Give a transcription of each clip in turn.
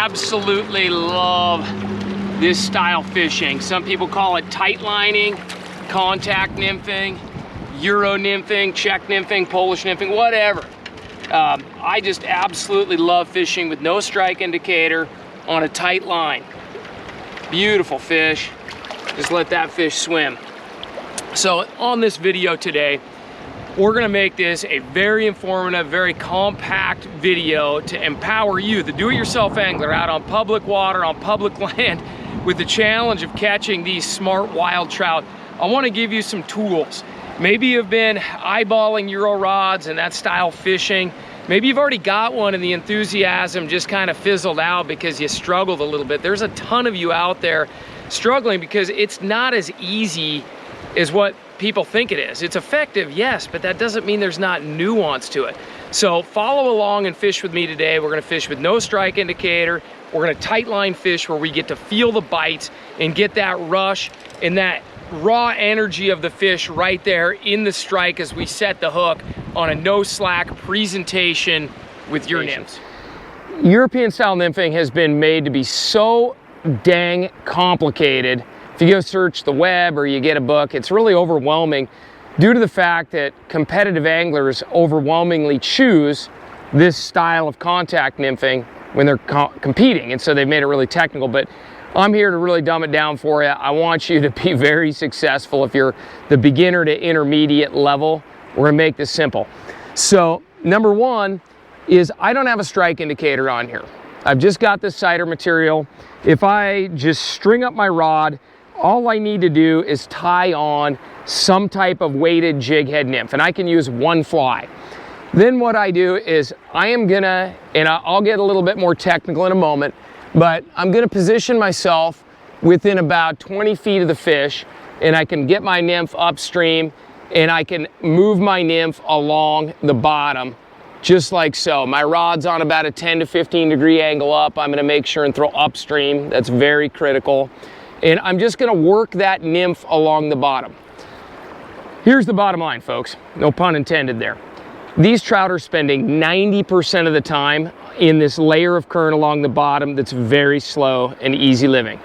absolutely love this style fishing. Some people call it tight lining, contact nymphing, Euro nymphing, Czech nymphing, Polish nymphing, whatever. I just absolutely love fishing with no strike indicator on a tight line. Beautiful fish. Just let that fish swim. So on this video today, we're gonna make this a very informative, very compact video to empower you, the do-it-yourself angler out on public water, on public land, with the challenge of catching these smart wild trout. I wanna give you some tools. Maybe you've been eyeballing Euro rods and that style fishing. Maybe you've already got one and the enthusiasm just kind of fizzled out because you struggled a little bit. There's a ton of you out there struggling because it's not as easy as what people think it is. It's effective, yes, but that doesn't mean there's not nuance to it. So follow along and fish with me today. We're gonna fish with no strike indicator. We're gonna tight line fish where we get to feel the bites and get that rush and that raw energy of the fish right there in the strike as we set the hook on a no slack presentation with your nymphs. European style nymphing has been made to be so dang complicated. If you go search the web or you get a book, it's really overwhelming due to the fact that competitive anglers overwhelmingly choose this style of contact nymphing when they're competing, and so they've made it really technical. But I'm here to really dumb it down for you. I want you to be very successful. If you're the beginner to intermediate level, we're gonna make this simple. So number one is I don't have a strike indicator on here. I've just got this cider material. If I just string up my rod, all I need to do is tie on some type of weighted jig head nymph, and I can use one fly. Then what I do is I am gonna, and I'll get a little bit more technical in a moment, but I'm gonna position myself within about 20 feet of the fish, and I can get my nymph upstream, and I can move my nymph along the bottom, just like so. My rod's on about a 10 to 15 degree angle up. I'm gonna make sure and throw upstream. That's very critical. And I'm just gonna work that nymph along the bottom. Here's the bottom line, folks. No pun intended there. These trout are spending 90% of the time in this layer of current along the bottom that's very slow and easy living.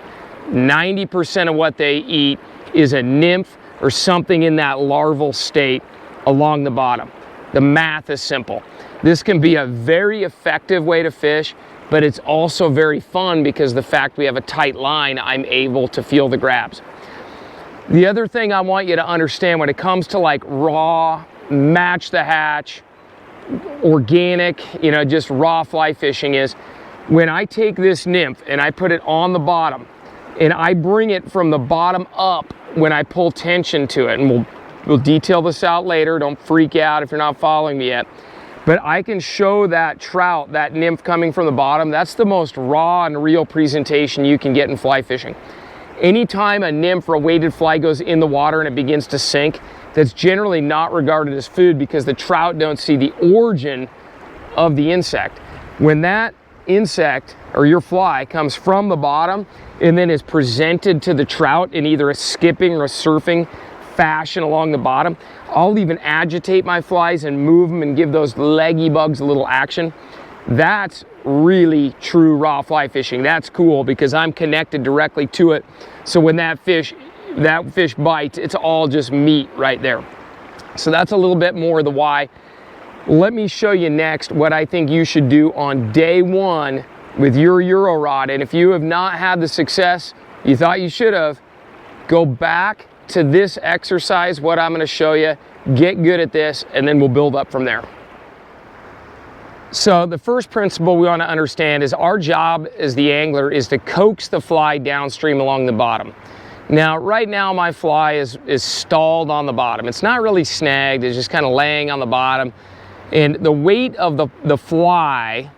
90% of what they eat is a nymph or something in that larval state along the bottom. The math is simple. This can be a very effective way to fish, but it's also very fun because the fact we have a tight line, I'm able to feel the grabs. The other thing I want you to understand when it comes to like raw, match the hatch, organic, you know, just raw fly fishing is when I take this nymph and I put it on the bottom and I bring it from the bottom up when I pull tension to it, and we'll detail this out later. Don't freak out if you're not following me yet. But I can show that trout, that nymph coming from the bottom. That's the most raw and real presentation you can get in fly fishing. Anytime a nymph or a weighted fly goes in the water and it begins to sink, that's generally not regarded as food because the trout don't see the origin of the insect. When that insect or your fly comes from the bottom and then is presented to the trout in either a skipping or a surfing fashion along the bottom, I'll even agitate my flies and move them and give those leggy bugs a little action. That's really true raw fly fishing. That's cool because I'm connected directly to it. So when that fish bites, it's all just meat right there. So that's a little bit more the why. Let me show you next what I think you should do on day one with your Euro rod. And if you have not had the success you thought you should have, go back to this exercise, what I'm gonna show you, get good at this, and then we'll build up from there. So the first principle we wanna understand is our job as the angler is to coax the fly downstream along the bottom. Now, right now my fly is stalled on the bottom. It's not really snagged, it's just kind of laying on the bottom. And the weight of the fly,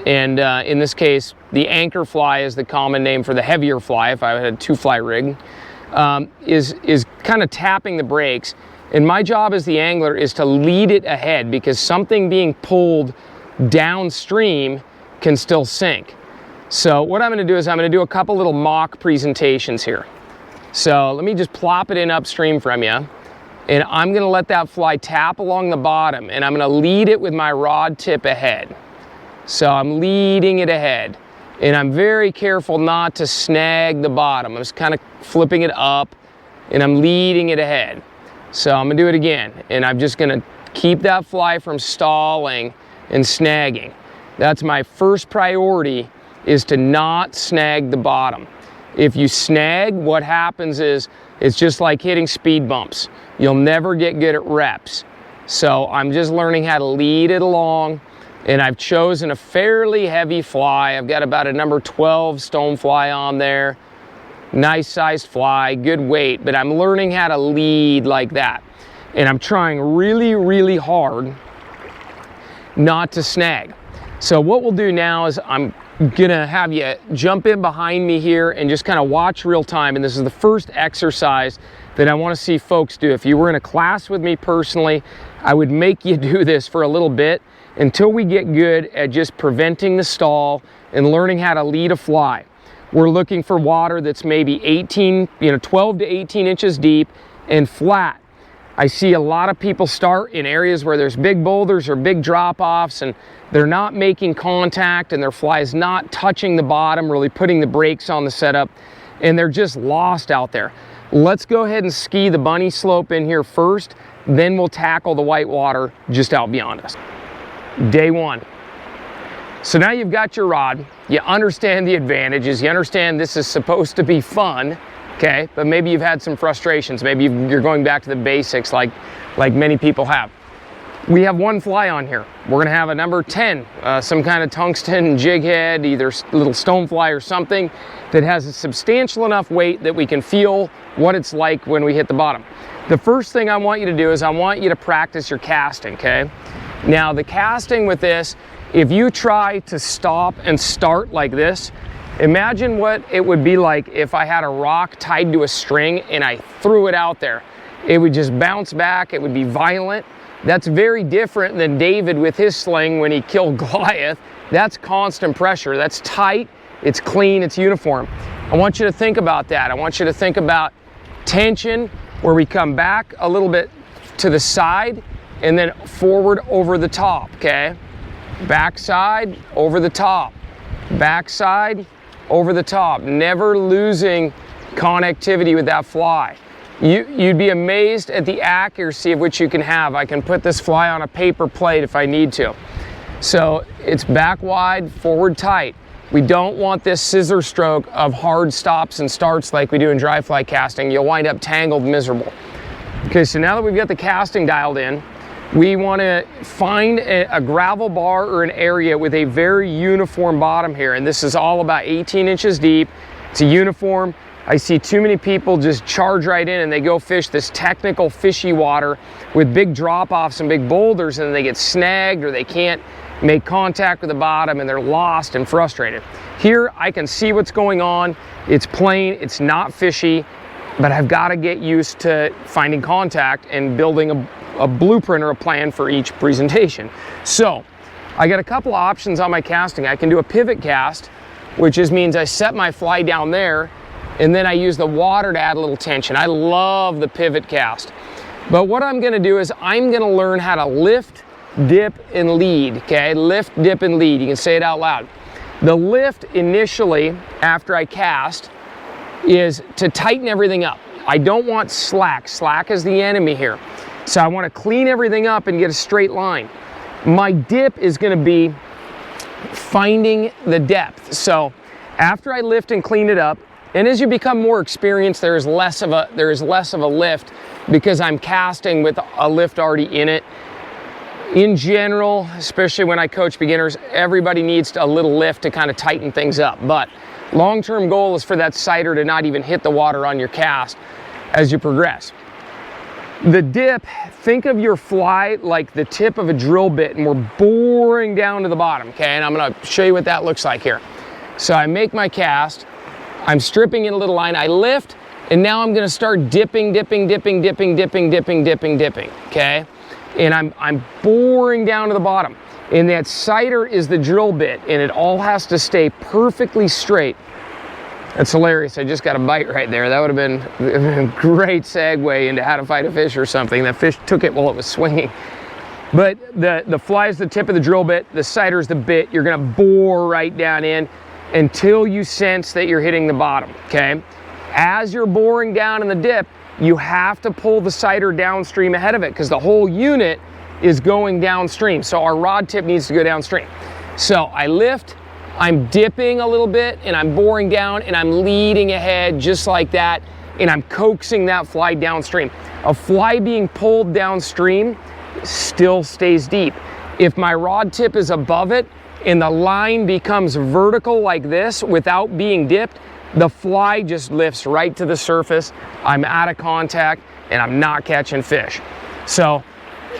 and in this case, the anchor fly is the common name for the heavier fly if I had a 2-fly rig, is kind of tapping the brakes. And my job as the angler is to lead it ahead because something being pulled downstream can still sink. So what I'm gonna do is I'm gonna do a couple little mock presentations here. So let me just plop it in upstream from you. And I'm gonna let that fly tap along the bottom and I'm gonna lead it with my rod tip ahead. So I'm leading it ahead. and I'm very careful not to snag the bottom. I'm just kind of flipping it up, and I'm leading it ahead. So I'm gonna do it again, and I'm just gonna keep that fly from stalling and snagging. That's my first priority, is to not snag the bottom. If you snag, what happens is, it's just like hitting speed bumps. You'll never get good at reps. So I'm just learning how to lead it along, and I've chosen a fairly heavy fly. I've got about a number 12 Stonefly on there. Nice sized fly, good weight, but I'm learning how to lead like that. And I'm trying really, really hard not to snag. So what we'll do now is I'm gonna have you jump in behind me here and just kind of watch real time. And this is the first exercise that I want to see folks do. If you were in a class with me personally, I would make you do this for a little bit until we get good at just preventing the stall and learning how to lead a fly. We're looking for water that's maybe 12 to 18 inches deep and flat. I see a lot of people start in areas where there's big boulders or big drop-offs, and they're not making contact, and their fly is not touching the bottom, really putting the brakes on the setup, and they're just lost out there. Let's go ahead and ski the bunny slope in here first, then we'll tackle the white water just out beyond us. Day one. So now you've got your rod, you understand the advantages, you understand this is supposed to be fun, okay? But maybe you've had some frustrations, maybe you're going back to the basics like many people have. We have one fly on here. We're gonna have a number 10, some kind of tungsten jig head, either little Stonefly or something that has a substantial enough weight that we can feel what it's like when we hit the bottom. The first thing I want you to do is I want you to practice your casting, okay? Now the casting with this, if you try to stop and start like this, imagine what it would be like if I had a rock tied to a string and I threw it out there. It would just bounce back, it would be violent. That's very different than David with his sling when he killed Goliath. That's constant pressure, that's tight, it's clean, it's uniform. I want you to think about that. I want you to think about tension, where we come back a little bit to the side and then forward over the top, okay? Backside, over the top. Backside, over the top. Never losing connectivity with that fly. You'd be amazed at the accuracy of which you can have. I can put this fly on a paper plate if I need to. So it's back wide, forward tight. We don't want this scissor stroke of hard stops and starts like we do in dry fly casting. You'll wind up tangled, miserable. Okay, so now that we've got the casting dialed in, we want to find a gravel bar or an area with a very uniform bottom here. And this is all about 18 inches deep. It's a uniform. I see too many people just charge right in and they go fish this technical fishy water with big drop-offs and big boulders, and then they get snagged or they can't make contact with the bottom and they're lost and frustrated. Here I can see what's going on. It's plain, it's not fishy, but I've got to get used to finding contact and building a blueprint or a plan for each presentation. So I got a couple of options on my casting. I can do a pivot cast, which just means I set my fly down there and then I use the water to add a little tension. I love the pivot cast. But what I'm gonna do is I'm gonna learn how to lift, dip, and lead, okay? Lift, dip, and lead. You can say it out loud. The lift initially, after I cast, is to tighten everything up. I don't want slack. Slack is the enemy here. So I want to clean everything up and get a straight line. My dip is going to be finding the depth. So after I lift and clean it up, and as you become more experienced, there is less of a lift because I'm casting with a lift already in it. In general, especially when I coach beginners, everybody needs a little lift to kind of tighten things up. But long-term goal is for that sighter to not even hit the water on your cast as you progress. The dip, think of your fly like the tip of a drill bit, and we're boring down to the bottom, okay? And I'm gonna show you what that looks like here. So I make my cast, I'm stripping in a little line, I lift, and now I'm gonna start dipping, okay? And I'm boring down to the bottom. And that sighter is the drill bit, and it all has to stay perfectly straight. That's hilarious, I just got a bite right there. That would have been a great segue into how to fight a fish or something. That fish took it while it was swinging. But the fly is the tip of the drill bit, the sighter is the bit. You're gonna bore right down in. until you sense that you're hitting the bottom, okay? As you're boring down in the dip, you have to pull the sighter downstream ahead of it because the whole unit is going downstream. So our rod tip needs to go downstream. So I lift, I'm dipping a little bit and I'm boring down and I'm leading ahead just like that, and I'm coaxing that fly downstream. A fly being pulled downstream still stays deep. If my rod tip is above it and the line becomes vertical like this without being dipped, the fly just lifts right to the surface. I'm out of contact and I'm not catching fish. So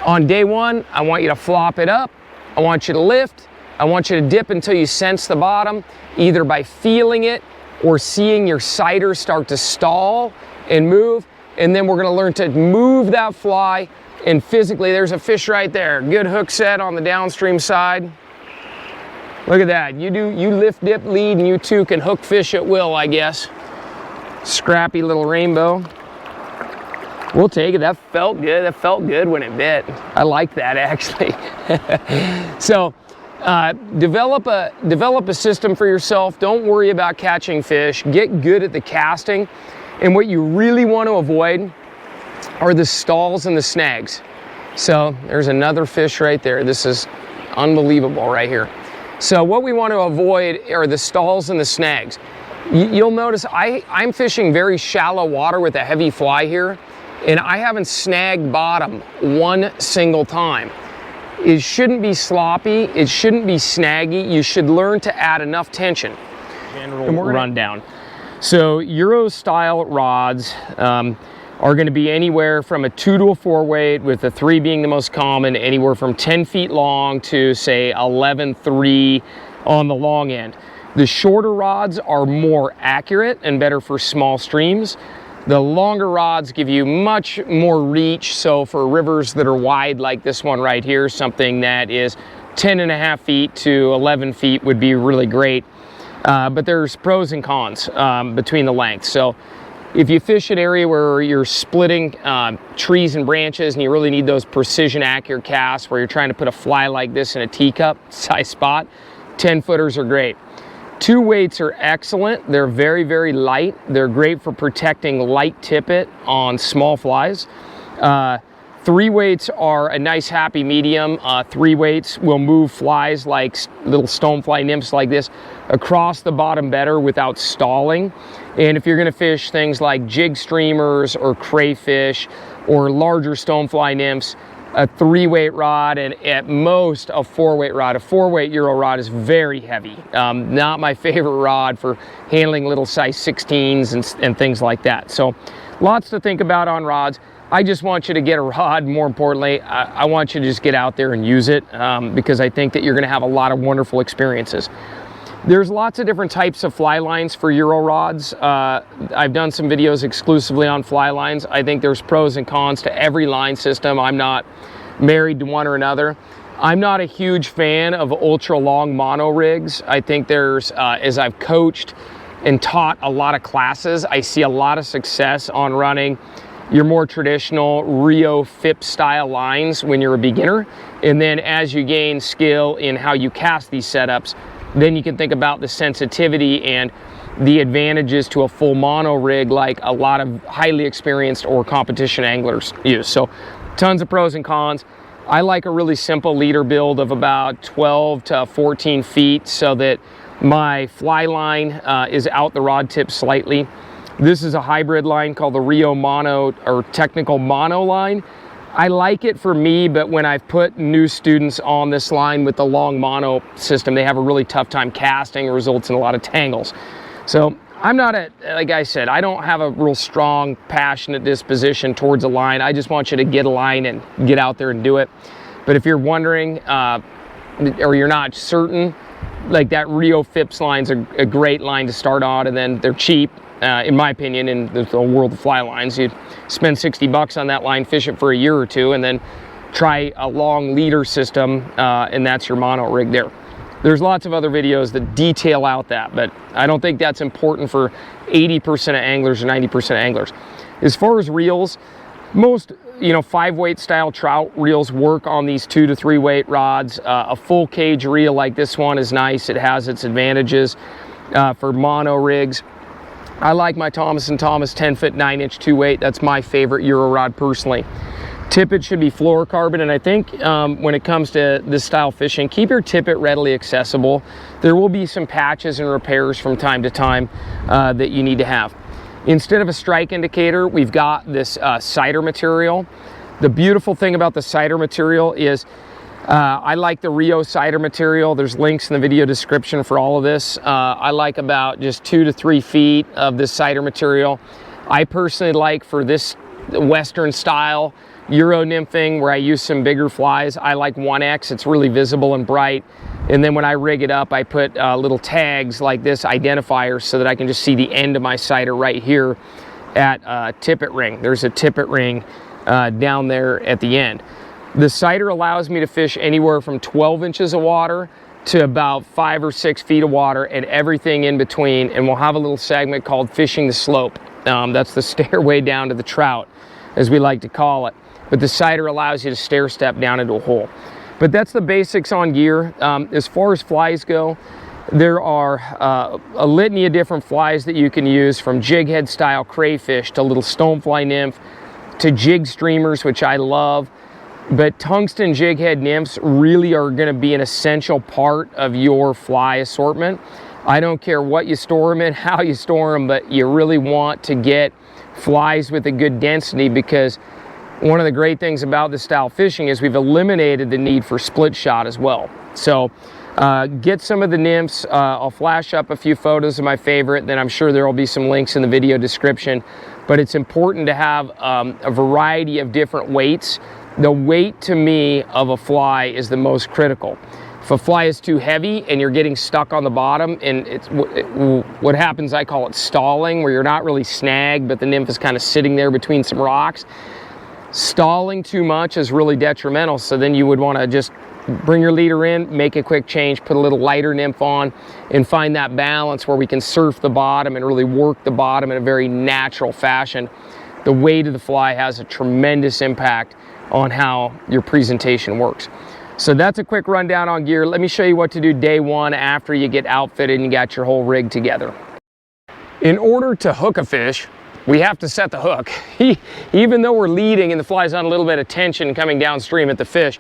on day one, I want you to flop it up. I want you to lift. I want you to dip until you sense the bottom, either by feeling it or seeing your sighter start to stall and move. And then we're gonna learn to move that fly, and physically, there's a fish right there. Good hook set on the downstream side. Look at that. You lift, dip, lead, and you too can hook fish at will, I guess. Scrappy little rainbow. We'll take it. That felt good. That felt good when it bit. I like that, actually. So develop a system for yourself. Don't worry about catching fish. Get good at the casting. And what you really want to avoid are the stalls and the snags. So there's another fish right there. This is unbelievable right here. So what we want to avoid are the stalls and the snags. You'll notice I'm fishing very shallow water with a heavy fly here, and I haven't snagged bottom one single time. It shouldn't be sloppy. It shouldn't be snaggy. You should learn to add enough tension. General rundown. So Euro style rods are going to be anywhere from a 2 to a 4 weight, with a 3 being the most common, anywhere from 10 feet long to say 11.3 on the long end. The shorter rods are more accurate and better for small streams. The longer rods give you much more reach. So for rivers that are wide like this one right here, something that is 10.5 feet to 11 feet would be really great. But there's pros and cons between the lengths. So if you fish an area where you're splitting trees and branches and you really need those precision accurate casts where you're trying to put a fly like this in a teacup size spot, 10-footers are great. 2 weights are excellent. They're very, very light. They're great for protecting light tippet on small flies. 3 weights are a nice happy medium. 3 weights will move flies like little stonefly nymphs like this across the bottom better without stalling. And if you're going to fish things like jig streamers or crayfish or larger stonefly nymphs, a 3-weight rod and at most a 4-weight rod. A 4-weight Euro rod is very heavy. Not my favorite rod for handling little size 16s and things like that. So lots to think about on rods. I just want you to get a rod. More importantly, I want you to just get out there and use it because I think that you're going to have a lot of wonderful experiences. There's lots of different types of fly lines for Euro rods. I've done some videos exclusively on fly lines. I think there's pros and cons to every line system. I'm not married to one or another. I'm not a huge fan of ultra long mono rigs. I think there's, as I've coached and taught a lot of classes, I see a lot of success on running your more traditional Rio FIP style lines when you're a beginner. And then as you gain skill in how you cast these setups, then you can think about the sensitivity and the advantages to a full mono rig like a lot of highly experienced or competition anglers use. So tons of pros and cons. I like a really simple leader build of about 12 to 14 feet so that my fly line is out the rod tip slightly. This is a hybrid line called the Rio Mono or Technical Mono line. I like it for me, but when I've put new students on this line with the long mono system, they have a really tough time casting. It results in a lot of tangles. So I'm not like I said, I don't have a real strong, passionate disposition towards a line. I just want you to get a line and get out there and do it. But if you're wondering, or you're not certain, like that Rio FIPS line's a great line to start on, and then they're cheap. In my opinion, in the world of fly lines, you spend $60 on that line, fish it for a year or two, and then try a long leader system, and that's your mono rig there. There's lots of other videos that detail out that, but I don't think that's important for 80% of anglers or 90% of anglers. As far as reels, most 5-weight style trout reels work on these 2 to 3 weight rods. A full cage reel like this one is nice. It has its advantages. for mono rigs. I like my Thomas & Thomas 10-foot 9-inch 2-weight. That's my favorite Euro rod personally. Tippet should be fluorocarbon, and I think when it comes to this style fishing, keep your tippet readily accessible. There will be some patches and repairs from time to time that you need to have. Instead of a strike indicator, we've got this cider material. The beautiful thing about the cider material is I like the Rio cider material. There's links in the video description for all of this. I like about just 2 to 3 feet of this cider material. I personally like, for this Western style Euro nymphing, where I use some bigger flies, I like 1X. It's really visible and bright. And then when I rig it up, I put little tags like this, identifiers, so that I can just see the end of my cider right here at tippet ring. There's a tippet ring down there at the end. The cider allows me to fish anywhere from 12 inches of water to about 5 or 6 feet of water and everything in between. And we'll have a little segment called Fishing the Slope. That's the stairway down to the trout, as we like to call it. But the cider allows you to stair step down into a hole. But that's the basics on gear. As far as flies go, there are a litany of different flies that you can use, from jig head style crayfish to little stonefly nymph to jig streamers, which I love. But tungsten jig head nymphs really are going to be an essential part of your fly assortment. I don't care what you store them in, how you store them, but you really want to get flies with a good density, because one of the great things about this style fishing is we've eliminated the need for split shot as well. So get some of the nymphs. I'll flash up a few photos of my favorite, then I'm sure there will be some links in the video description. But it's important to have a variety of different weights. The weight, to me, of a fly is the most critical. If a fly is too heavy and you're getting stuck on the bottom, and what happens, I call it stalling, where you're not really snagged, but the nymph is kind of sitting there between some rocks. Stalling too much is really detrimental, so then you would want to just bring your leader in, make a quick change, put a little lighter nymph on, and find that balance where we can surf the bottom and really work the bottom in a very natural fashion. The weight of the fly has a tremendous impact on how your presentation works. So that's a quick rundown on gear. Let me show you what to do day one after you get outfitted and you got your whole rig together. In order to hook a fish, we have to set the hook. Even though we're leading and the fly's on a little bit of tension coming downstream at the fish,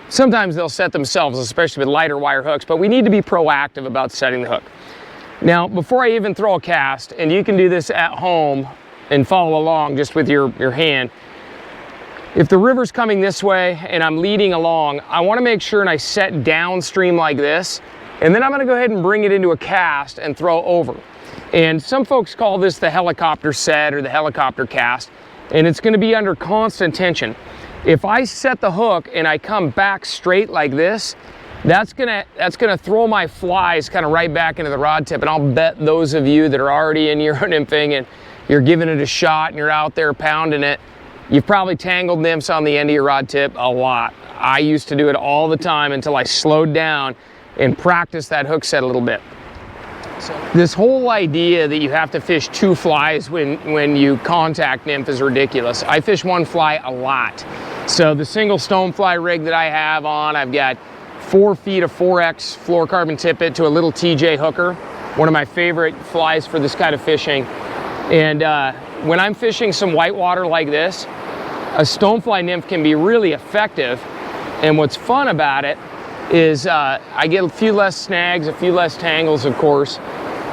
sometimes they'll set themselves, especially with lighter wire hooks, but we need to be proactive about setting the hook. Now, before I even throw a cast, and you can do this at home and follow along just with your hand, if the river's coming this way and I'm leading along, I want to make sure and I set downstream like this, and then I'm going to go ahead and bring it into a cast and throw over. And some folks call this the helicopter set or the helicopter cast, and it's going to be under constant tension. If I set the hook and I come back straight like this, that's gonna throw my flies kind of right back into the rod tip. And I'll bet those of you that are already in Euro nymphing and you're giving it a shot and you're out there pounding it, you've probably tangled nymphs on the end of your rod tip a lot. I used to do it all the time until I slowed down and practiced that hook set a little bit. So this whole idea that you have to fish 2 flies when you contact nymph is ridiculous. I fish 1 fly a lot. So the single stonefly rig that I have on, I've got 4 feet of 4X fluorocarbon tippet to a little TJ hooker, one of my favorite flies for this kind of fishing. And when I'm fishing some whitewater like this, a stonefly nymph can be really effective. And what's fun about it is I get a few less snags, a few less tangles, of course,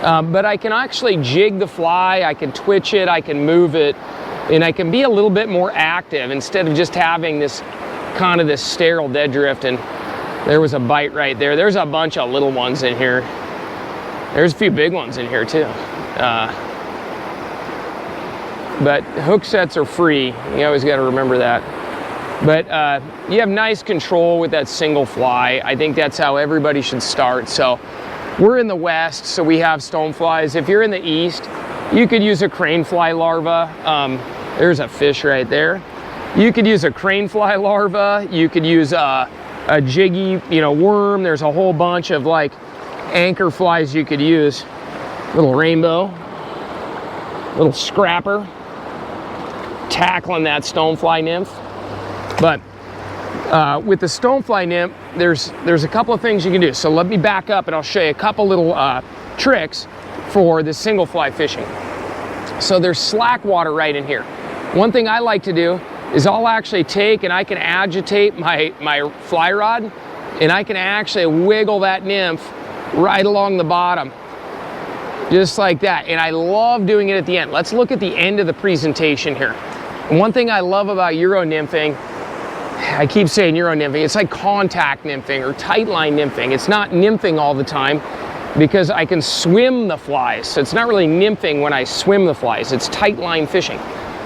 but I can actually jig the fly, I can twitch it, I can move it, and I can be a little bit more active instead of just having this kind of this sterile dead drift. And there was a bite right there. There's a bunch of little ones in here. There's a few big ones in here too. But hook sets are free. You always got to remember that. But you have nice control with that single fly. I think that's how everybody should start. So we're in the West, so we have stoneflies. If you're in the East, you could use a cranefly larva. There's a fish right there. You could use a cranefly larva. You could use a jiggy, worm. There's a whole bunch of like anchor flies you could use. Little rainbow, little scrapper, tackling that stonefly nymph. But with the stonefly nymph, there's a couple of things you can do. So let me back up and I'll show you a couple little tricks for the single fly fishing. So there's slack water right in here. One thing I like to do is I'll actually take and I can agitate my fly rod, and I can actually wiggle that nymph right along the bottom, just like that. And I love doing it at the end. Let's look at the end of the presentation here. And one thing I love about Euro nymphing, I keep saying Euro nymphing, it's like contact nymphing or tight line nymphing. It's not nymphing all the time because I can swim the flies. So it's not really nymphing when I swim the flies, it's tight line fishing.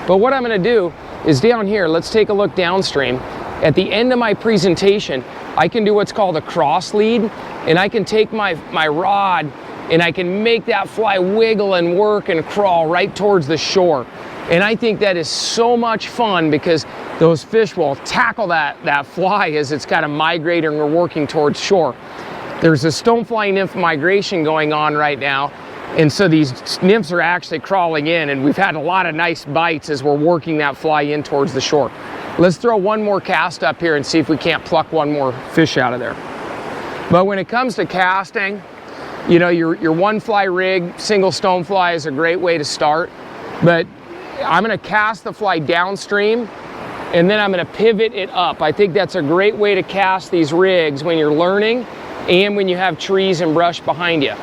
But what I'm gonna do is down here, let's take a look downstream. At the end of my presentation, I can do what's called a cross lead, and I can take my rod and I can make that fly wiggle and work and crawl right towards the shore. And I think that is so much fun because those fish will tackle that fly as it's kind of migrating or working towards shore. There's a stonefly nymph migration going on right now, and so these nymphs are actually crawling in, and we've had a lot of nice bites as we're working that fly in towards the shore. Let's throw one more cast up here and see if we can't pluck one more fish out of there. But when it comes to casting, you know, your one fly rig, single stonefly is a great way to start. But I'm gonna cast the fly downstream and then I'm gonna pivot it up. I think that's a great way to cast these rigs when you're learning and when you have trees and brush behind you.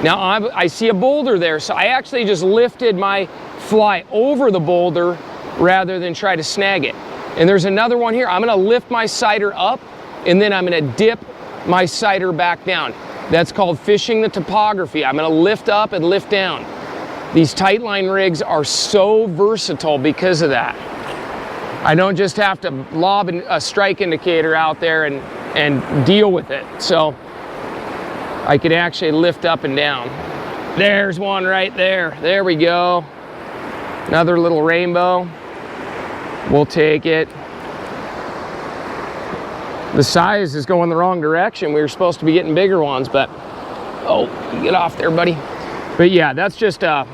Now I see a boulder there, so I actually just lifted my fly over the boulder rather than try to snag it. And there's another one here. I'm gonna lift my sighter up and then I'm gonna dip my sighter back down. That's called fishing the topography. I'm gonna lift up and lift down. These tight line rigs are so versatile because of that. I don't just have to lob a strike indicator out there and deal with it. So I can actually lift up and down. There's one right there. There we go. Another little rainbow. We'll take it. The size is going the wrong direction. We were supposed to be getting bigger ones, but oh, get off there, buddy. But yeah, that's just a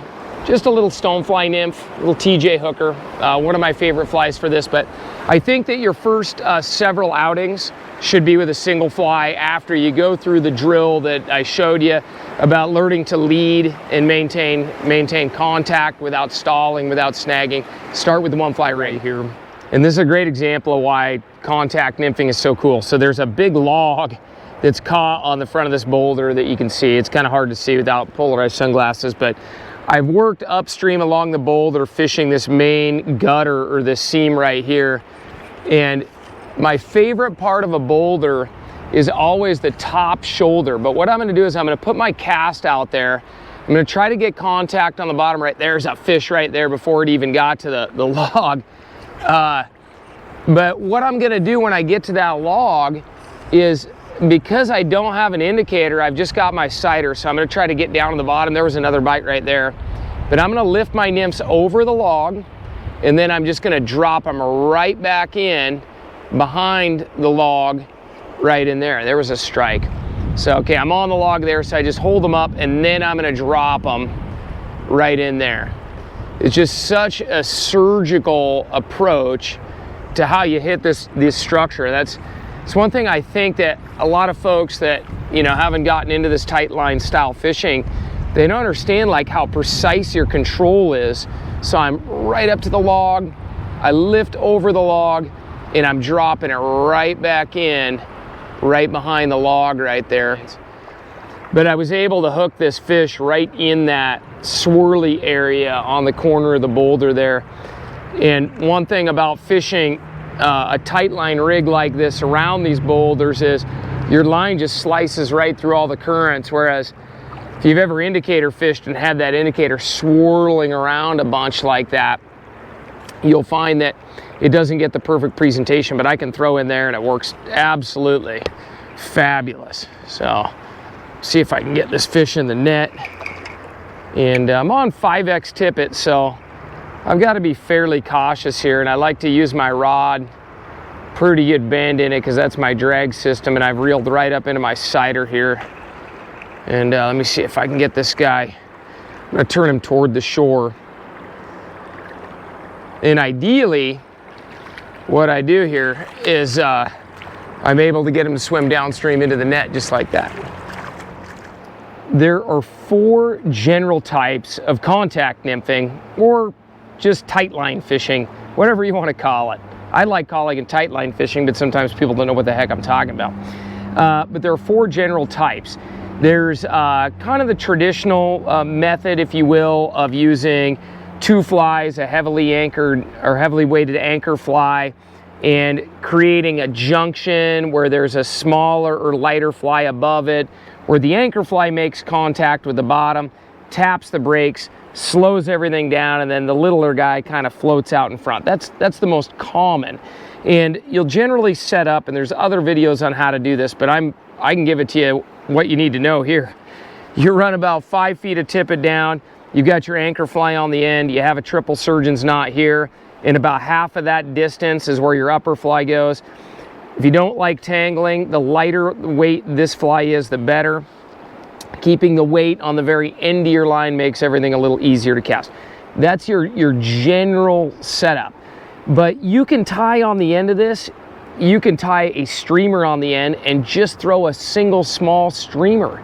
little stonefly nymph, little TJ hooker. One of my favorite flies for this, but I think that your first several outings should be with a single fly after you go through the drill that I showed you about learning to lead and maintain contact without stalling, without snagging. Start with the one fly right here. And this is a great example of why contact nymphing is so cool. So there's a big log that's caught on the front of this boulder that you can see. It's kind of hard to see without polarized sunglasses, but I've worked upstream along the boulder fishing this main gutter or this seam right here. And my favorite part of a boulder is always the top shoulder. But what I'm gonna do is I'm gonna put my cast out there. I'm gonna try to get contact on the bottom right. There's a fish right there before it even got to the log. But what I'm gonna do when I get to that log is, because I don't have an indicator, I've just got my sighter, so I'm gonna try to get down to the bottom. There was another bite right there. But I'm gonna lift my nymphs over the log, and then I'm just gonna drop them right back in behind the log right in there. There was a strike. So, okay, I'm on the log there, so I just hold them up, and then I'm gonna drop them right in there. It's just such a surgical approach to how you hit this structure. It's one thing I think that a lot of folks that, you know, haven't gotten into this tight line style fishing, they don't understand like how precise your control is. So I'm right up to the log, I lift over the log, and I'm dropping it right back in, right behind the log right there. But I was able to hook this fish right in that swirly area on the corner of the boulder there. And one thing about fishing a tight line rig like this around these boulders is your line just slices right through all the currents, whereas if you've ever indicator fished and had that indicator swirling around a bunch like that, you'll find that it doesn't get the perfect presentation. But I can throw in there and it works absolutely fabulous. So see if I can get this fish in the net. And I'm on 5X tippet, so I've got to be fairly cautious here, and I like to use my rod, pretty good bend in it because that's my drag system, and I've reeled right up into my sighter here. And let me see if I can get this guy. I'm going to turn him toward the shore. And ideally, what I do here is I'm able to get him to swim downstream into the net just like that. there are 4 general types of contact nymphing, or just tight line fishing, whatever you want to call it. I like calling it tight line fishing, but sometimes people don't know what the heck I'm talking about. But there are 4 general types. There's kind of the traditional method, if you will, of using 2 flies, a heavily anchored or heavily weighted anchor fly, and creating a junction where there's a smaller or lighter fly above it, where the anchor fly makes contact with the bottom, taps the brakes, slows everything down, and then the littler guy kind of floats out in front. That's the most common. And you'll generally set up, and there's other videos on how to do this, but I can give it to you what you need to know here. You run about 5 feet of tippet down, you've got your anchor fly on the end, you have a triple surgeon's knot here, and about half of that distance is where your upper fly goes. If you don't like tangling, the lighter weight this fly is, the better. Keeping the weight on the very end of your line makes everything a little easier to cast. That's your general setup. But you can tie on the end of this, you can tie a streamer on the end and just throw a single small streamer.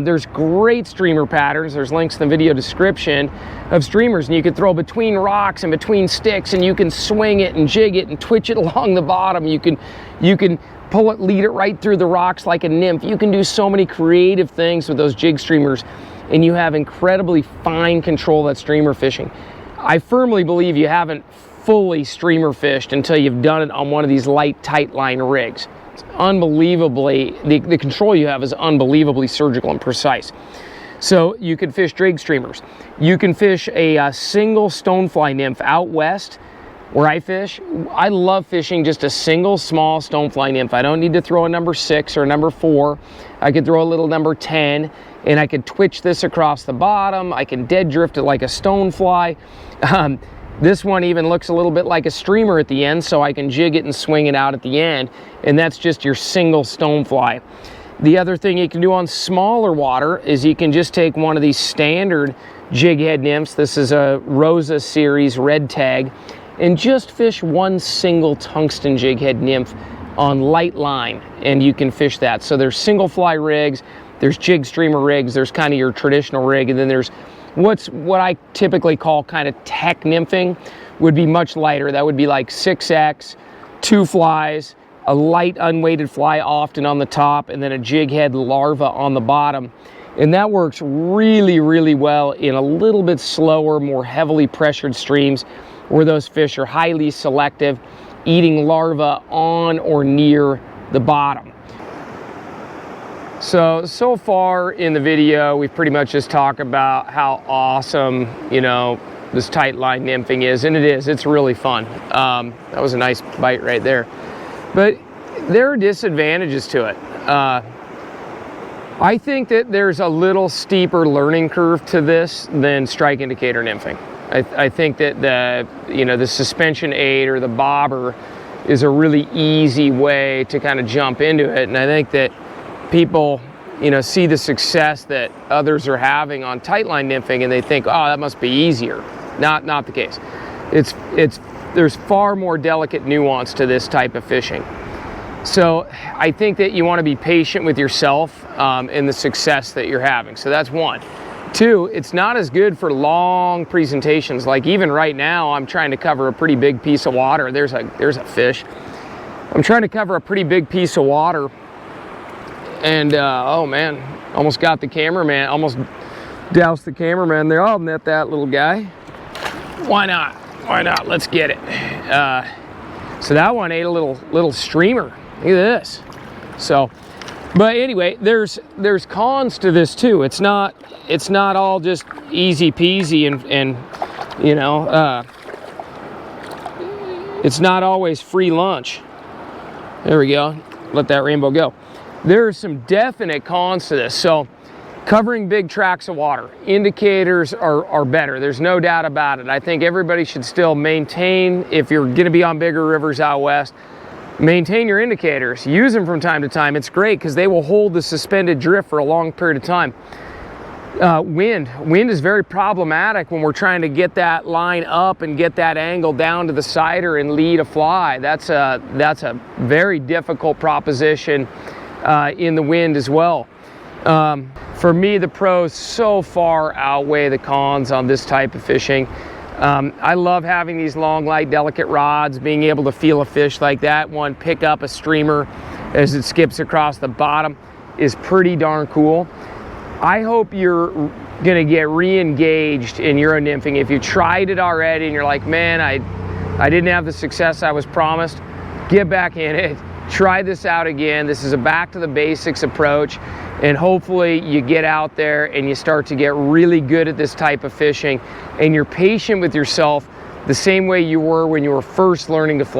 There's great streamer patterns. There's links in the video description of streamers, and you can throw between rocks and between sticks, and you can swing it and jig it and twitch it along the bottom. You can pull it, lead it right through the rocks like a nymph. You can do so many creative things with those jig streamers, and you have incredibly fine control of that streamer fishing. I firmly believe you haven't fully streamer fished until you've done it on one of these light tight line rigs. It's unbelievably, the control you have is unbelievably surgical and precise. So you can fish jig streamers. You can fish a single stonefly nymph out west where I fish. I love fishing just a single small stonefly nymph. I don't need to throw a number 6 or a number 4. I could throw a little number 10, and I could twitch this across the bottom. I can dead drift it like a stonefly. This one even looks a little bit like a streamer at the end, so I can jig it and swing it out at the end, and that's just your single stonefly. The other thing you can do on smaller water is you can just take one of these standard jig head nymphs. This is a Rosa series red tag, and just fish one single tungsten jig head nymph on light line, and you can fish that. So there's single fly rigs, there's jig streamer rigs, there's kind of your traditional rig, and then there's what I typically call kind of tech nymphing, would be much lighter. That would be like 6X, 2 flies, a light unweighted fly often on the top, and then a jig head larva on the bottom. And that works really, really well in a little bit slower, more heavily pressured streams where those fish are highly selective, eating larvae on or near the bottom. So far in the video, we've pretty much just talked about how awesome, you know, this tight line nymphing is, and it is. It's really fun. That was a nice bite right there. But there are disadvantages to it. I think that there's a little steeper learning curve to this than strike indicator nymphing. I think that the suspension aid or the bobber is a really easy way to kind of jump into it, and I think that people, see the success that others are having on tightline nymphing, and they think, oh, that must be easier. Not the case. There's far more delicate nuance to this type of fishing. So I think that you want to be patient with yourself in the success that you're having. So that's one. 2, it's not as good for long presentations. Like even right now, I'm trying to cover a pretty big piece of water. There's a fish. I'm trying to cover a pretty big piece of water. And oh man, almost got the cameraman, almost doused the cameraman there. I'll net that little guy. Why not? Why not? Let's get it. So that one ate a little streamer. Look at this. So, but anyway, there's cons to this too. It's not all just easy peasy and it's not always free lunch. There we go. Let that rainbow go. There are some definite cons to this. So covering big tracts of water, indicators are better. There's no doubt about it. I think everybody should still maintain, if you're going to be on bigger rivers out west, maintain your indicators. Use them from time to time. It's great because they will hold the suspended drift for a long period of time. Wind is very problematic when we're trying to get that line up and get that angle down to the sider and lead a fly. That's a very difficult proposition in the wind as well. For me, the pros so far outweigh the cons on this type of fishing. I love having these long, light, delicate rods, being able to feel a fish like that one, pick up a streamer as it skips across the bottom is pretty darn cool. I hope you're gonna get re-engaged in Euro nymphing. If you tried it already and you're like, man, I didn't have the success I was promised, get back in it. Try this out again. This is a back to the basics approach, and hopefully you get out there and you start to get really good at this type of fishing, and you're patient with yourself the same way you were when you were first learning to fly